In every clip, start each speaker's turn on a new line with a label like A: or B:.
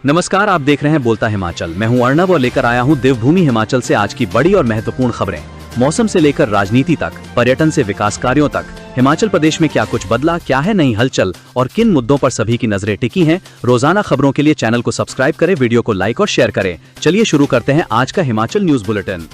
A: नमस्कार, आप देख रहे हैं बोलता हिमाचल। मैं हूं अर्णव और लेकर आया हूं देवभूमि हिमाचल से आज की बड़ी और महत्वपूर्ण खबरें। मौसम से लेकर राजनीति तक, पर्यटन से विकास कार्यों तक, हिमाचल प्रदेश में क्या कुछ बदला, क्या है नई हलचल और किन मुद्दों पर सभी की नजरें टिकी हैं। रोजाना खबरों के लिए चैनल को सब्सक्राइब करें, वीडियो को लाइक और शेयर करें। चलिए शुरू करते हैं आज का हिमाचल न्यूज बुलेटिन।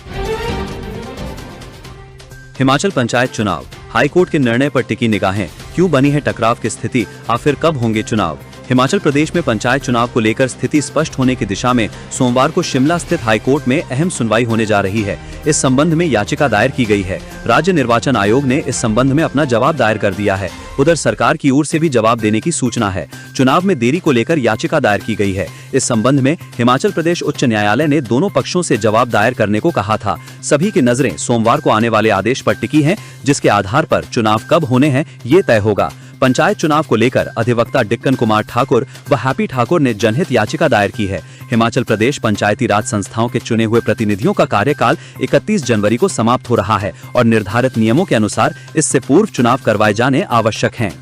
A: हिमाचल पंचायत चुनाव, हाईकोर्ट के निर्णय पर टिकी निगाहें, क्यों बनी है टकराव की स्थिति, आखिर कब होंगे चुनाव। हिमाचल प्रदेश में पंचायत चुनाव को लेकर स्थिति स्पष्ट होने की दिशा में सोमवार को शिमला स्थित हाईकोर्ट में अहम सुनवाई होने जा रही है। इस संबंध में याचिका दायर की गई है। राज्य निर्वाचन आयोग ने इस संबंध में अपना जवाब दायर कर दिया है। उधर सरकार की ओर से भी जवाब देने की सूचना है। चुनाव में देरी को लेकर याचिका दायर की गई है। इस संबंध में हिमाचल प्रदेश उच्च न्यायालय ने दोनों पक्षों से जवाब दायर करने को कहा था। सभी की नजरें सोमवार को आने वाले आदेश पर टिकी हैं, जिसके आधार पर चुनाव कब होने हैं ये तय होगा। पंचायत चुनाव को लेकर अधिवक्ता डिक्कन कुमार ठाकुर व हैप्पी ठाकुर ने जनहित याचिका दायर की है। हिमाचल प्रदेश पंचायती राज संस्थाओं के चुने हुए प्रतिनिधियों का कार्यकाल 31 जनवरी को समाप्त हो रहा है और निर्धारित नियमों के अनुसार इससे पूर्व चुनाव करवाए जाने आवश्यक हैं।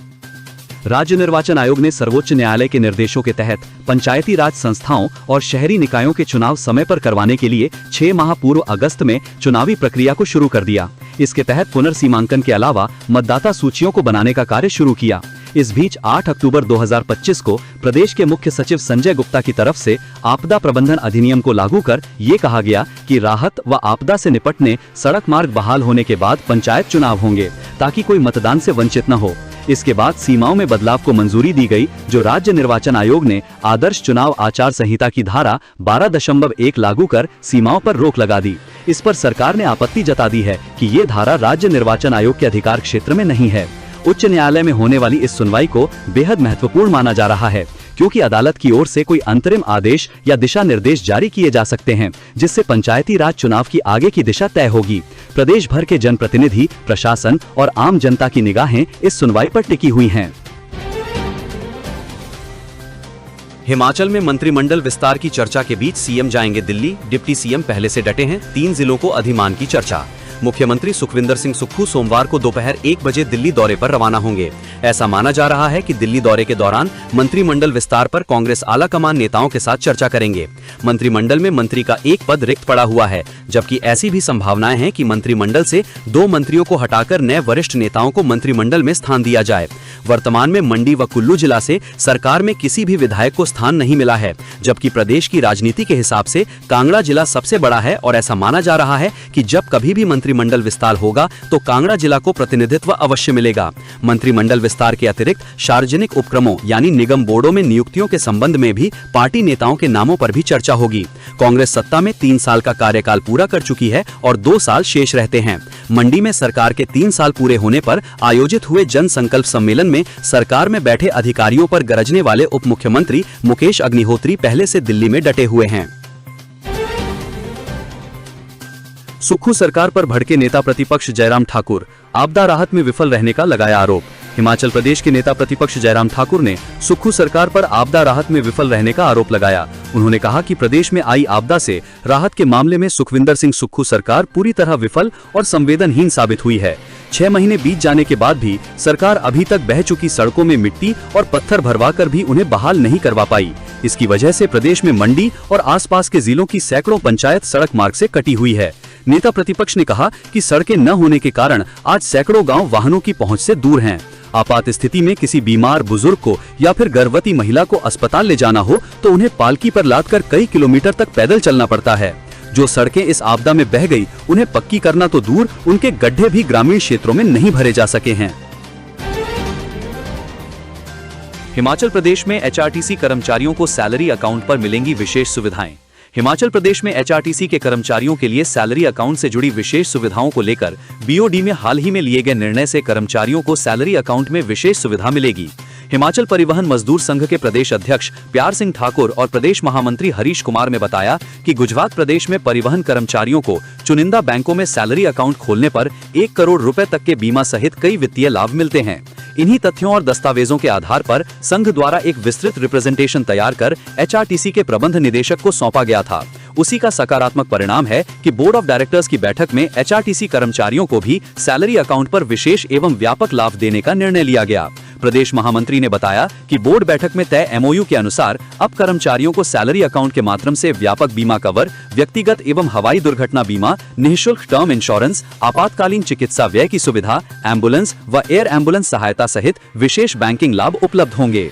A: राज्य निर्वाचन आयोग ने सर्वोच्च न्यायालय के निर्देशों के तहत पंचायती राज संस्थाओं और शहरी निकायों के चुनाव समय पर करवाने के लिए 6 माह पूर्व अगस्त में चुनावी प्रक्रिया को शुरू कर दिया। इसके तहत पुनर्सीमांकन के अलावा मतदाता सूचियों को बनाने का कार्य शुरू किया। इस बीच 8 अक्टूबर 2025 को प्रदेश के मुख्य सचिव संजय गुप्ता की तरफ से आपदा प्रबंधन अधिनियम को लागू कर ये कहा गया कि राहत व आपदा से निपटने सड़क मार्ग बहाल होने के बाद पंचायत चुनाव होंगे, ताकि कोई मतदान से वंचित न हो। इसके बाद सीमाओं में बदलाव को मंजूरी दी गई, जो राज्य निर्वाचन आयोग ने आदर्श चुनाव आचार संहिता की धारा 12.1 लागू कर सीमाओं पर रोक लगा दी। इस पर सरकार ने आपत्ति जता दी है कि ये धारा राज्य निर्वाचन आयोग के अधिकार क्षेत्र में नहीं है। उच्च न्यायालय में होने वाली इस सुनवाई को बेहद महत्वपूर्ण माना जा रहा है, क्योंकि अदालत की ओर से कोई अंतरिम आदेश या दिशा निर्देश जारी किए जा सकते हैं, जिससे पंचायती राज चुनाव की आगे की दिशा तय होगी। प्रदेश भर के जनप्रतिनिधि, प्रशासन और आम जनता की निगाहें इस सुनवाई पर टिकी हुई हैं। हिमाचल में मंत्रिमंडल विस्तार की चर्चा के बीच सीएम जाएंगे दिल्ली, डिप्टी सीएम पहले से डटे हैं। 3 जिलों को अधिमान की चर्चा। मुख्यमंत्री सुखविंदर सिंह सुक्खू सोमवार को दोपहर 1 बजे दिल्ली दौरे पर रवाना होंगे। ऐसा माना जा रहा है कि दिल्ली दौरे के दौरान मंत्रिमंडल विस्तार पर कांग्रेस आला कमान नेताओं के साथ चर्चा करेंगे। मंत्रिमंडल में मंत्री का एक पद रिक्त पड़ा हुआ है, जबकि ऐसी भी संभावनाएं हैं कि मंत्रिमंडल से 2 मंत्रियों को हटाकर नए वरिष्ठ नेताओं को मंत्रिमंडल में स्थान दिया जाए। वर्तमान में मंडी व कुल्लू जिला से सरकार में किसी भी विधायक को स्थान नहीं मिला है, जबकि प्रदेश की राजनीति के हिसाब से कांगड़ा जिला सबसे बड़ा है और ऐसा माना जा रहा है कि जब कभी भी मंत्रिमंडल विस्तार होगा तो कांगड़ा जिला को प्रतिनिधित्व अवश्य मिलेगा। मंत्रिमंडल विस्तार के अतिरिक्त सार्वजनिक उपक्रमों यानी निगम बोर्डों में नियुक्तियों के संबंध में भी पार्टी नेताओं के नामों पर भी चर्चा होगी। कांग्रेस सत्ता में 3 साल का कार्यकाल पूरा कर चुकी है और 2 साल शेष रहते हैं। मंडी में सरकार के 3 साल पूरे होने पर आयोजित हुए जन संकल्प सम्मेलन में सरकार में बैठे अधिकारियों पर गरजने वाले उप मुख्यमंत्री मुकेश अग्निहोत्री पहले से दिल्ली में डटे हुए हैं। सुक्खू सरकार पर भड़के नेता प्रतिपक्ष जयराम ठाकुर, आपदा राहत में विफल रहने का लगाया आरोप। हिमाचल प्रदेश के नेता प्रतिपक्ष जयराम ठाकुर ने सुक्खू सरकार पर आपदा राहत में विफल रहने का आरोप लगाया। उन्होंने कहा कि प्रदेश में आई आपदा से राहत के मामले में सुखविंदर सिंह सुक्खू सरकार पूरी तरह विफल और संवेदनहीन साबित हुई है। 6 महीने बीत जाने के बाद भी सरकार अभी तक बह चुकी सड़कों में मिट्टी और पत्थर भरवा कर भी उन्हें बहाल नहीं करवा पाई। इसकी वजह से प्रदेश में मंडी और आसपास के जिलों की सैकड़ों पंचायत सड़क मार्ग से कटी हुई है। नेता प्रतिपक्ष ने कहा कि सड़कें न होने के कारण आज सैकड़ों गांव वाहनों की पहुंच से दूर हैं। आपात स्थिति में किसी बीमार बुजुर्ग को या फिर गर्भवती महिला को अस्पताल ले जाना हो तो उन्हें पालकी पर लादकर कई किलोमीटर तक पैदल चलना पड़ता है। जो सड़कें इस आपदा में बह गई, उन्हें पक्की करना तो दूर, उनके गड्ढे भी ग्रामीण क्षेत्रों में नहीं भरे जा सके हैं। हिमाचल प्रदेश में एचआरटीसी कर्मचारियों को सैलरी अकाउंट पर मिलेंगी विशेष सुविधाएं। हिमाचल प्रदेश में एचआरटीसी के कर्मचारियों के लिए सैलरी अकाउंट से जुड़ी विशेष सुविधाओं को लेकर बीओडी में हाल ही में लिए गए निर्णय से कर्मचारियों को सैलरी अकाउंट में विशेष सुविधा मिलेगी। हिमाचल परिवहन मजदूर संघ के प्रदेश अध्यक्ष प्यार सिंह ठाकुर और प्रदेश महामंत्री हरीश कुमार ने बताया कि गुजरात प्रदेश में परिवहन कर्मचारियों को चुनिंदा बैंकों में सैलरी अकाउंट खोलने पर 1 करोड़ रुपए तक के बीमा सहित कई वित्तीय लाभ मिलते हैं। इन्हीं तथ्यों और दस्तावेजों के आधार पर संघ द्वारा एक विस्तृत रिप्रेजेंटेशन तैयार कर एचआरटीसी के प्रबंध निदेशक को सौंपा गया था। उसी का सकारात्मक परिणाम है कि बोर्ड ऑफ डायरेक्टर्स की बैठक में एचआरटीसी कर्मचारियों को भी सैलरी अकाउंट पर विशेष एवं व्यापक लाभ देने का निर्णय लिया गया। प्रदेश महामंत्री ने बताया कि बोर्ड बैठक में तय एमओयू के अनुसार अब कर्मचारियों को सैलरी अकाउंट के माध्यम से व्यापक बीमा कवर, व्यक्तिगत एवं हवाई दुर्घटना बीमा, निःशुल्क टर्म इंश्योरेंस, आपातकालीन चिकित्सा व्यय की सुविधा, एम्बुलेंस व एयर एम्बुलेंस सहायता सहित विशेष बैंकिंग लाभ उपलब्ध होंगे।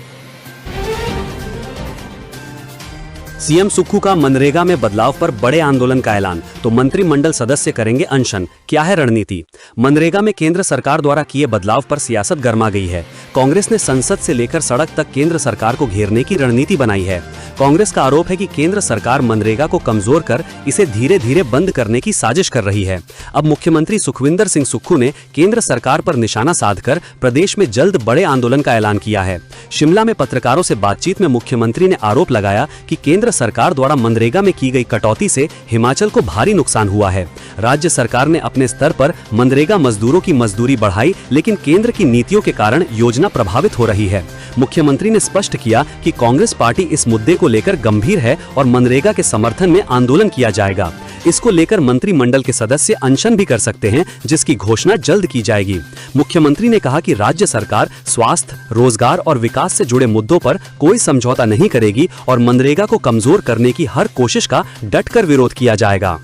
B: सीएम सुक्खू का मनरेगा में बदलाव पर बड़े आंदोलन का ऐलान, तो मंत्रिमंडल सदस्य करेंगे अनशन। क्या है रणनीति? मनरेगा में केंद्र सरकार द्वारा किए बदलाव पर सियासत गर्मा गई है। कांग्रेस ने संसद से लेकर सड़क तक केंद्र सरकार को घेरने की रणनीति बनाई है। कांग्रेस का आरोप है कि केंद्र सरकार मनरेगा को कमजोर कर इसे धीरे धीरे बंद करने की साजिश कर रही है। अब मुख्यमंत्री सुखविंदर सिंह सुक्खू ने केंद्र सरकार पर निशाना साधकर प्रदेश में जल्द बड़े आंदोलन का ऐलान किया है। शिमला में पत्रकारों से बातचीत में मुख्यमंत्री ने आरोप लगाया कि केंद्र सरकार द्वारा मनरेगा में की गई कटौती से हिमाचल को भारी नुकसान हुआ है। राज्य सरकार ने अपने स्तर पर मनरेगा मजदूरों की मजदूरी बढ़ाई, लेकिन केंद्र की नीतियों के कारण योजना प्रभावित हो रही है। मुख्यमंत्री ने स्पष्ट किया कि कांग्रेस पार्टी इस मुद्दे को लेकर गंभीर है और मनरेगा के समर्थन में आंदोलन किया जाएगा। इसको लेकर मंत्रिमंडल के सदस्य अनशन भी कर सकते हैं, जिसकी घोषणा जल्द की जाएगी। मुख्यमंत्री ने कहा कि राज्य सरकार स्वास्थ्य, रोजगार और विकास से जुड़े मुद्दों पर कोई समझौता नहीं करेगी और मनरेगा को कमजोर करने की हर कोशिश का डटकर विरोध किया जाएगा।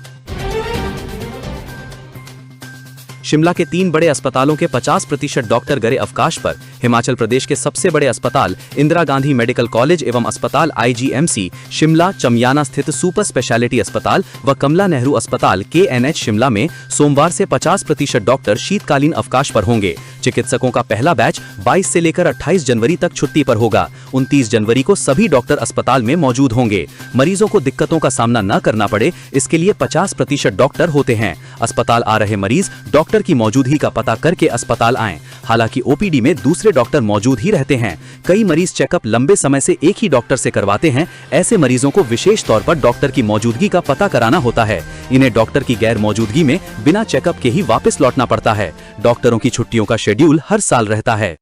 A: शिमला के 3 बड़े अस्पतालों के 50% डॉक्टर गए अवकाश पर। हिमाचल प्रदेश के सबसे बड़े अस्पताल इंदिरा गांधी मेडिकल कॉलेज एवं अस्पताल आईजीएमसी शिमला, चमियाना स्थित सुपर स्पेशलिटी अस्पताल व कमला नेहरू अस्पताल केएनएच शिमला में सोमवार से 50% डॉक्टर शीतकालीन अवकाश पर होंगे। चिकित्सकों का पहला बैच 22 से लेकर 28 जनवरी तक छुट्टी पर होगा। 29 जनवरी को सभी डॉक्टर अस्पताल में मौजूद होंगे। मरीजों को दिक्कतों का सामना न करना पड़े, इसके लिए 50% डॉक्टर होते हैं। अस्पताल आ रहे मरीज डॉक्टर की मौजूदगी का पता करके अस्पताल आएं। हालांकि ओपीडी में दूसरे डॉक्टर मौजूद ही रहते हैं। कई मरीज चेकअप लंबे समय से एक ही डॉक्टर से करवाते हैं। ऐसे मरीजों को विशेष तौर पर डॉक्टर की मौजूदगी का पता कराना होता है। इन्हें डॉक्टर की गैर मौजूदगी में बिना चेकअप के ही वापस लौटना पड़ता है। डॉक्टरों की छुट्टियों का शेड्यूल हर साल रहता है।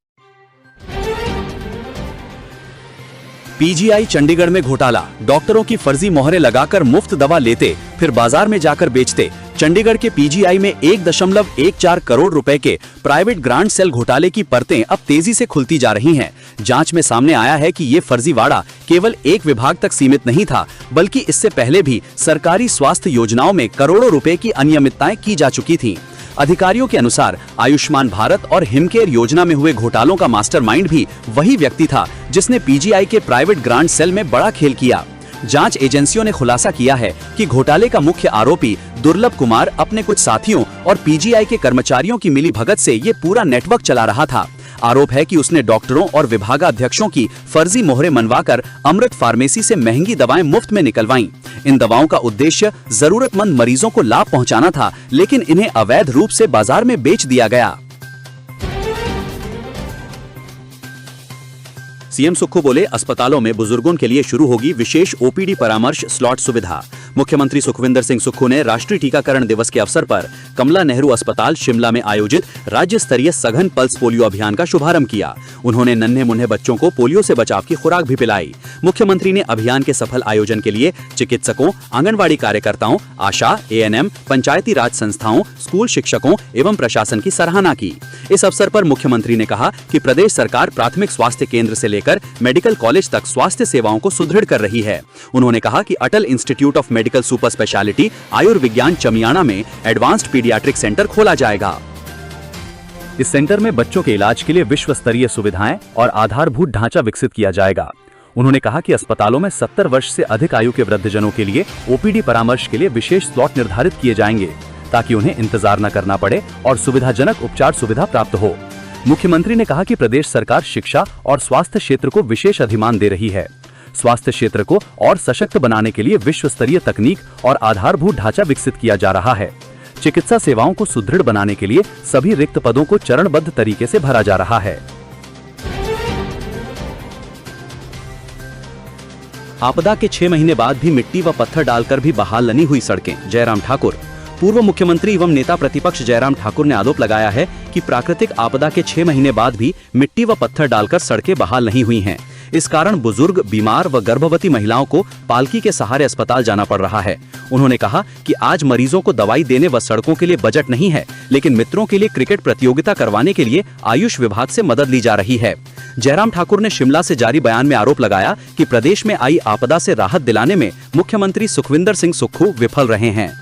A: पीजीआई चंडीगढ़ में घोटाला, डॉक्टरों की फर्जी मोहरें लगाकर मुफ्त दवा लेते, फिर बाजार में जाकर बेचते। चंडीगढ़ के पीजीआई में 1.14 करोड़ रुपए के प्राइवेट ग्रांट सेल घोटाले की परतें अब तेजी से खुलती जा रही हैं। जांच में सामने आया है कि ये फर्जीवाड़ा केवल एक विभाग तक सीमित नहीं था, बल्कि इससे पहले भी सरकारी स्वास्थ्य योजनाओं में करोड़ों रुपए की अनियमितताएं की जा चुकी थीं। अधिकारियों के अनुसार आयुष्मान भारत और हिमकेयर योजना में हुए घोटालों का मास्टरमाइंड भी वही व्यक्ति था जिसने पीजीआई के प्राइवेट ग्रांट सेल में बड़ा खेल किया। जांच एजेंसियों ने खुलासा किया है कि घोटाले का मुख्य आरोपी दुर्लभ कुमार अपने कुछ साथियों और पीजीआई के कर्मचारियों की मिलीभगत से ये पूरा नेटवर्क चला रहा था। आरोप है कि उसने डॉक्टरों और विभागाध्यक्षों की फर्जी मोहरें मनवाकर अमृत फार्मेसी से महंगी दवाएं मुफ्त में निकलवाईं। इन दवाओं का उद्देश्य जरूरतमंद मरीजों को लाभ पहुंचाना था, लेकिन इन्हें अवैध रूप से बाजार में बेच दिया गया। सीएम सुक्खू बोले, अस्पतालों में बुजुर्गों के लिए शुरू होगी विशेष ओपीडी परामर्श स्लॉट सुविधा। मुख्यमंत्री सुखविंदर सिंह सुक्खू ने राष्ट्रीय टीकाकरण दिवस के अवसर पर कमला नेहरू अस्पताल शिमला में आयोजित राज्य स्तरीय सघन पल्स पोलियो अभियान का शुभारंभ किया। उन्होंने नन्हे मुन्ने बच्चों को पोलियो से बचाव की खुराक भी पिलाई। मुख्यमंत्री ने अभियान के सफल आयोजन के लिए चिकित्सकों, आंगनबाड़ी कार्यकर्ताओं, आशा, एएनएम, पंचायती राज संस्थाओं, स्कूल शिक्षकों एवं प्रशासन की सराहना की। इस अवसर पर मुख्यमंत्री ने कहा कि प्रदेश सरकार प्राथमिक स्वास्थ्य केंद्र से लेकर मेडिकल कॉलेज तक स्वास्थ्य सेवाओं को सुदृढ़ कर रही है। उन्होंने कहा कि Atal institute of medical super speciality आयुर्विज्ञान चमियाना में एडवांस्ड पीडियाट्रिक सेंटर खोला जाएगा। इस सेंटर में बच्चों के इलाज के लिए विश्व स्तरीय सुविधाएं और आधारभूत ढांचा विकसित किया जाएगा। उन्होंने कहा कि अस्पतालों में 70 वर्ष से अधिक आयु के वृद्धजनों के लिए ओपीडी परामर्श के लिए विशेष स्लॉट निर्धारित किए जाएंगे, ताकि उन्हें इंतजार न करना पड़े और सुविधाजनक उपचार सुविधा प्राप्त हो। मुख्यमंत्री ने कहा कि प्रदेश सरकार शिक्षा और स्वास्थ्य क्षेत्र को विशेष अधिमान दे रही है। स्वास्थ्य क्षेत्र को और सशक्त बनाने के लिए विश्व स्तरीय तकनीक और आधारभूत ढांचा विकसित किया जा रहा है। चिकित्सा सेवाओं को सुदृढ़ बनाने के लिए सभी रिक्त पदों को चरणबद्ध तरीके से भरा जा रहा है। आपदा के 6 महीने बाद भी मिट्टी व पत्थर डालकर भी बहाल नहीं हुई सड़कें, जयराम ठाकुर। पूर्व मुख्यमंत्री एवं नेता प्रतिपक्ष जयराम ठाकुर ने आरोप लगाया है कि प्राकृतिक आपदा के 6 महीने बाद भी मिट्टी व पत्थर डालकर सड़कें बहाल नहीं हुई हैं। इस कारण बुजुर्ग, बीमार व गर्भवती महिलाओं को पालकी के सहारे अस्पताल जाना पड़ रहा है। उन्होंने कहा कि आज मरीजों को दवाई देने व सड़कों के लिए बजट नहीं है, लेकिन मित्रों के लिए क्रिकेट प्रतियोगिता करवाने के लिए आयुष विभाग से मदद ली जा रही है। जयराम ठाकुर ने शिमला से जारी बयान में आरोप लगाया कि प्रदेश में आई आपदा से राहत दिलाने में मुख्यमंत्री सुखविंदर सिंह सुक्खू विफल रहे हैं।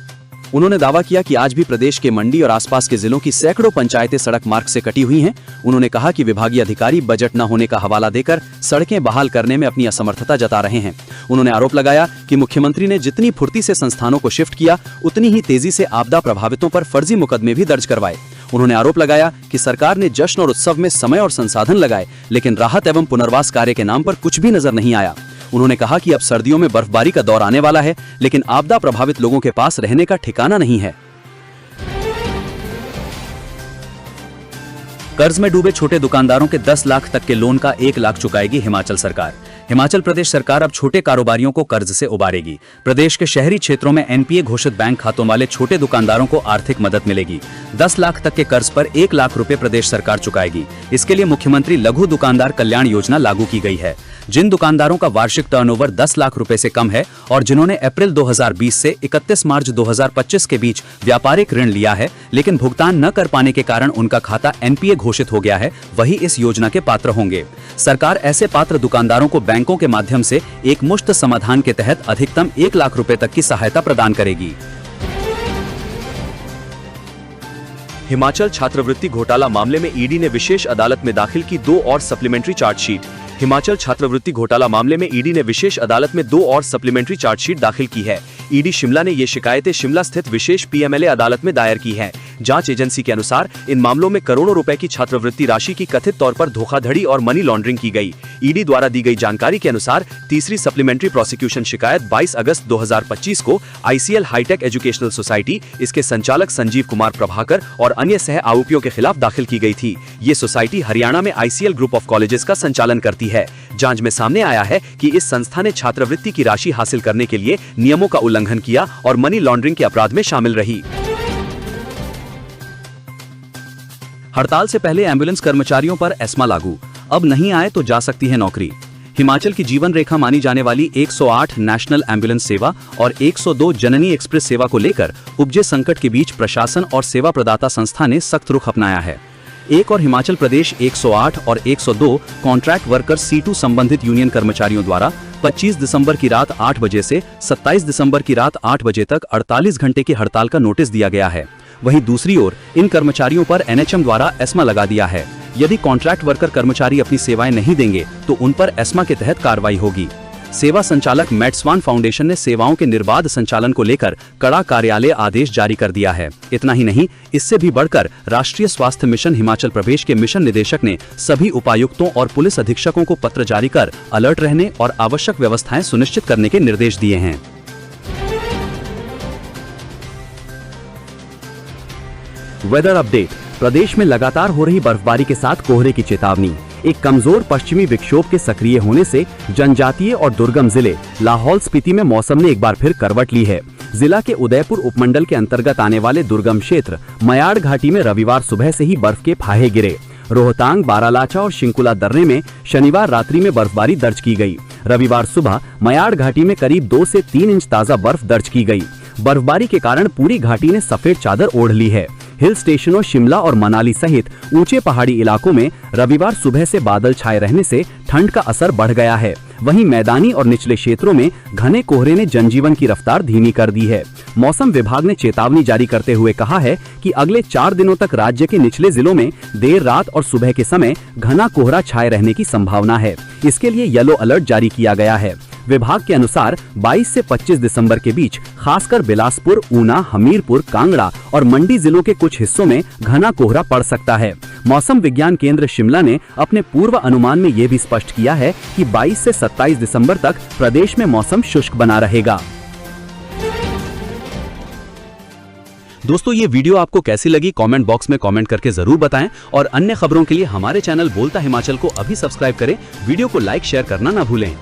A: उन्होंने दावा किया कि आज भी प्रदेश के मंडी और आसपास के जिलों की सैकड़ों पंचायतें सड़क मार्ग से कटी हुई हैं। उन्होंने कहा कि विभागीय अधिकारी बजट न होने का हवाला देकर सड़कें बहाल करने में अपनी असमर्थता जता रहे हैं। उन्होंने आरोप लगाया कि मुख्यमंत्री ने जितनी फुर्ती से संस्थानों को शिफ्ट किया, उतनी ही तेजी से आपदा प्रभावितों पर फर्जी मुकदमे भी दर्ज करवाए। उन्होंने आरोप लगाया कि सरकार ने जश्न और उत्सव में समय और संसाधन लगाए, लेकिन राहत एवं पुनर्वास कार्य के नाम पर कुछ भी नजर नहीं आया। उन्होंने कहा कि अब सर्दियों में बर्फबारी का दौर आने वाला है, लेकिन आपदा प्रभावित लोगों के पास रहने का ठिकाना नहीं है। कर्ज में डूबे छोटे दुकानदारों के 10 लाख तक के लोन का 1 लाख चुकाएगी हिमाचल सरकार। हिमाचल प्रदेश सरकार अब छोटे कारोबारियों को कर्ज से उबारेगी। प्रदेश के शहरी क्षेत्रों में एनपीए घोषित बैंक खातों वाले छोटे दुकानदारों को आर्थिक मदद मिलेगी। 10 लाख तक के कर्ज पर 1 लाख रुपए प्रदेश सरकार चुकाएगी। इसके लिए मुख्यमंत्री लघु दुकानदार कल्याण योजना लागू की गई है। जिन दुकानदारों का वार्षिक टर्नओवर 10 लाख रुपए से कम है और जिन्होंने अप्रैल 2020 से 31 मार्च 2025 के बीच व्यापारिक ऋण लिया है, लेकिन भुगतान न कर पाने के कारण उनका खाता एनपीए घोषित हो गया है, वही इस योजना के पात्र होंगे। सरकार ऐसे पात्र दुकानदारों को बैंकों के माध्यम से एक मुश्त समाधान के तहत अधिकतम 1 लाख रुपए तक की सहायता प्रदान करेगी। हिमाचल छात्रवृत्ति घोटाला मामले में ईडी ने विशेष अदालत में दाखिल की 2 और सप्लीमेंट्री चार्जशीट। हिमाचल छात्रवृत्ति घोटाला मामले में ईडी ने विशेष अदालत में 2 और सप्लीमेंट्री चार्जशीट दाखिल की है। ईडी शिमला ने ये शिकायतें शिमला स्थित विशेष पीएमएलए अदालत में दायर की हैं। जांच एजेंसी के अनुसार इन मामलों में करोड़ों रुपए की छात्रवृत्ति राशि की कथित तौर पर धोखाधड़ी और मनी लॉन्ड्रिंग की गई। ईडी द्वारा दी गई जानकारी के अनुसार तीसरी सप्लीमेंट्री प्रोसिक्यूशन शिकायत 22 अगस्त 2025 को आईसीएल हाईटेक एजुकेशनल सोसाइटी, इसके संचालक संजीव कुमार प्रभाकर और अन्य सह आरोपियों के खिलाफ दाखिल की गई थी। ये सोसाइटी हरियाणा में आईसीएल ग्रुप ऑफ कॉलेजेस का संचालन करती है। जांच में सामने आया है कि इस संस्था ने छात्रवृत्ति की राशि हासिल करने के लिए नियमों का उल्लंघन किया और मनी लॉन्ड्रिंग के अपराध में शामिल रही। हड़ताल से पहले एम्बुलेंस कर्मचारियों पर एस्मा लागू, अब नहीं आए तो जा सकती है नौकरी। हिमाचल की जीवन रेखा मानी जाने वाली 108 नेशनल एम्बुलेंस सेवा और 102 जननी एक्सप्रेस सेवा को लेकर उपजे संकट के बीच प्रशासन और सेवा प्रदाता संस्था ने सख्त रुख अपनाया है। एक और हिमाचल प्रदेश 108 और 102 कॉन्ट्रैक्ट वर्कर C2 संबंधित यूनियन कर्मचारियों द्वारा 25 दिसंबर की रात 8 बजे से 27 दिसंबर की रात 8 बजे तक 48 घंटे की हड़ताल का नोटिस दिया गया है। वहीं दूसरी ओर इन कर्मचारियों पर एनएचएम द्वारा एस्मा लगा दिया है। यदि कॉन्ट्रैक्ट वर्कर कर्मचारी अपनी सेवाएं नहीं देंगे तो उन पर एस्मा के तहत कार्रवाई होगी। सेवा संचालक मैट्सवान फाउंडेशन ने सेवाओं के निर्बाध संचालन को लेकर कड़ा कार्यालय आदेश जारी कर दिया है। इतना ही नहीं, इससे भी बढ़कर राष्ट्रीय स्वास्थ्य मिशन हिमाचल प्रदेश के मिशन निदेशक ने सभी उपायुक्तों और पुलिस अधीक्षकों को पत्र जारी कर अलर्ट रहने और आवश्यक व्यवस्थाएं सुनिश्चित करने के निर्देश दिए हैं। Weather update. प्रदेश में लगातार हो रही बर्फबारी के साथ कोहरे की चेतावनी। एक कमजोर पश्चिमी विक्षोभ के सक्रिय होने से जनजातीय और दुर्गम जिले लाहौल स्पीति में मौसम ने एक बार फिर करवट ली है। जिला के उदयपुर उपमंडल के अंतर्गत आने वाले दुर्गम क्षेत्र मयाड़ घाटी में रविवार सुबह से ही बर्फ के फाहे गिरे। रोहतांग, बारालाचा और शिंकुला दर्रे में शनिवार रात्रि में बर्फबारी दर्ज की गई। रविवार सुबह मयाड़ घाटी में करीब 2 से 3 इंच ताजा बर्फ दर्ज की गई। बर्फबारी के कारण पूरी घाटी ने सफेद चादर ओढ़ ली है। हिल स्टेशनों शिमला और मनाली सहित ऊंचे पहाड़ी इलाकों में रविवार सुबह से बादल छाए रहने से ठंड का असर बढ़ गया है। वहीं मैदानी और निचले क्षेत्रों में घने कोहरे ने जनजीवन की रफ्तार धीमी कर दी है। मौसम विभाग ने चेतावनी जारी करते हुए कहा है कि अगले 4 दिनों तक राज्य के निचले जिलों में देर रात और सुबह के समय घना कोहरा छाए रहने की संभावना है। इसके लिए येलो अलर्ट जारी किया गया है। विभाग के अनुसार 22 से 25 दिसंबर के बीच खासकर बिलासपुर, ऊना, हमीरपुर, कांगड़ा और मंडी जिलों के कुछ हिस्सों में घना कोहरा पड़ सकता है। मौसम विज्ञान केंद्र शिमला ने अपने पूर्व अनुमान में ये भी स्पष्ट किया है कि 22 से 27 दिसंबर तक प्रदेश में मौसम शुष्क बना रहेगा। दोस्तों, ये वीडियो आपको कैसी लगी कमेंट बॉक्स में कमेंट करके जरूर बताएं और अन्य खबरों के लिए हमारे चैनल बोलता हिमाचल को अभी सब्सक्राइब करें। वीडियो को लाइक शेयर करना ना भूलें।